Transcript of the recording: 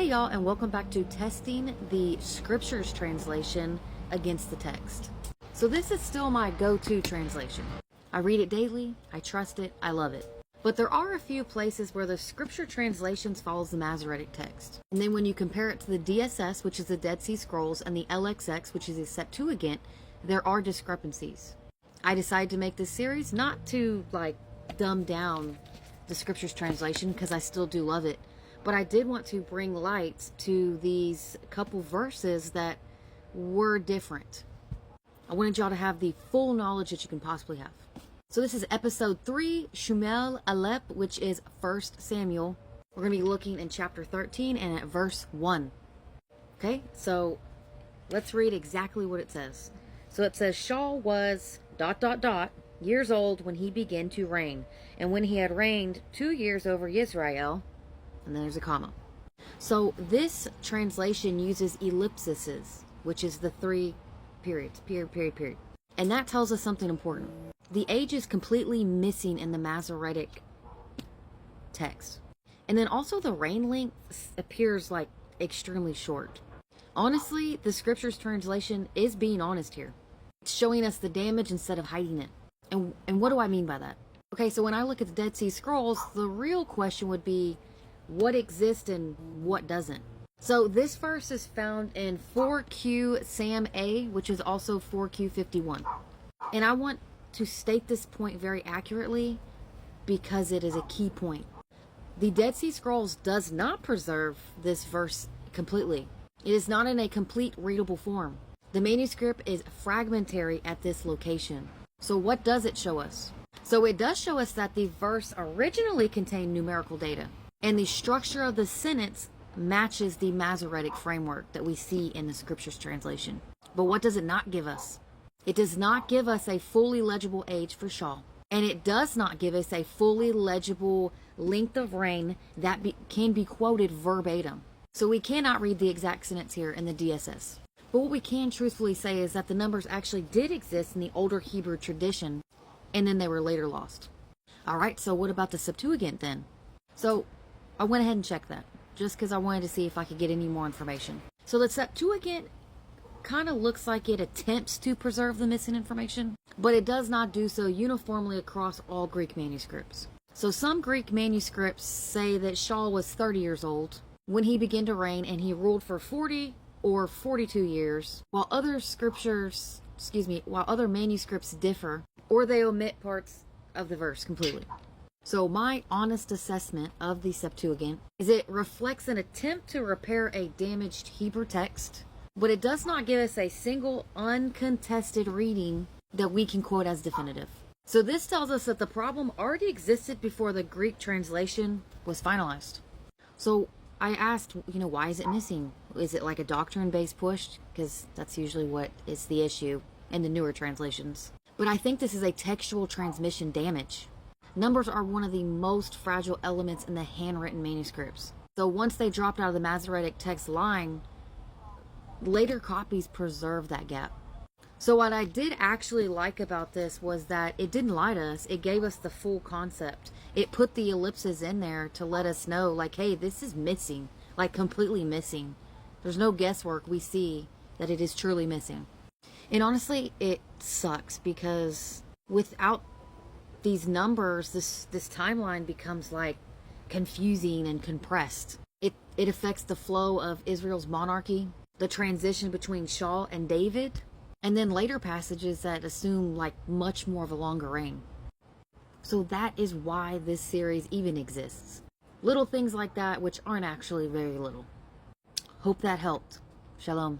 Hey y'all, and welcome back to testing the scriptures translation against the text. So this is still my go-to translation. I read it daily, I trust it, I love it. But there are a few places where the scripture translations follows the Masoretic text. And then when you compare it to the DSS, which is the Dead Sea Scrolls, and the LXX, which is the Septuagint, there are discrepancies. I decided to make this series not to dumb down the scriptures translation, because I still do love it. But I did want to bring light to these couple verses that were different. I wanted y'all to have the full knowledge that you can possibly have. So this is episode 3, Shemu'ėl Aleph, which is 1 Samuel. We're going to be looking in chapter 13 and at verse 1. Okay, so let's read exactly what it says. So it says, Shaul was ... years old when he began to reign, and when he had reigned 2 years over Israel. And then there's a comma. So this translation uses ellipses, which is the 3 periods, period. And that tells us something important. The age is completely missing in the Masoretic text. And then also the reign length appears extremely short. Honestly, the scriptures translation is being honest here. It's showing us the damage instead of hiding it. And what do I mean by that? Okay, so when I look at the Dead Sea Scrolls, the real question would be, what exists and what doesn't? So this verse is found in 4Q Sam A, which is also 4Q51. And I want to state this point very accurately because it is a key point. The Dead Sea Scrolls does not preserve this verse completely. It is not in a complete readable form. The manuscript is fragmentary at this location. So what does it show us? So it does show us that the verse originally contained numerical data. And the structure of the sentence matches the Masoretic framework that we see in the scriptures translation. But what does it not give us? It does not give us a fully legible age for Shaul. And it does not give us a fully legible length of reign that can be quoted verbatim. So we cannot read the exact sentence here in the DSS. But what we can truthfully say is that the numbers actually did exist in the older Hebrew tradition, and then they were later lost. Alright, so what about the Septuagint then? So I went ahead and checked that, just because I wanted to see if I could get any more information. So the Septuagint kind of looks like it attempts to preserve the missing information, but it does not do so uniformly across all Greek manuscripts. So some Greek manuscripts say that Shaul was 30 years old when he began to reign, and he ruled for 40 or 42 years, while other manuscripts differ, or they omit parts of the verse completely. So my honest assessment of the Septuagint is it reflects an attempt to repair a damaged Hebrew text, but it does not give us a single uncontested reading that we can quote as definitive. So this tells us that the problem already existed before the Greek translation was finalized. So I asked, why is it missing? Is it like a doctrine-based push? Because that's usually what is the issue in the newer translations. But I think this is a textual transmission damage. Numbers are one of the most fragile elements in the handwritten manuscripts. So once they dropped out of the Masoretic text line, later copies preserve that gap. So what I did actually like about this was that it didn't lie to us. It gave us the full concept. It put the ellipses in there to let us know, hey, this is missing, completely missing. There's no guesswork. We see that it is truly missing. And honestly, it sucks because without these numbers, this timeline becomes confusing and compressed. It affects the flow of Israel's monarchy, the transition between Shaul and David, and then later passages that assume much more of a longer reign. So that is why this series even exists. Little things like that, which aren't actually very little. Hope that helped. Shalom.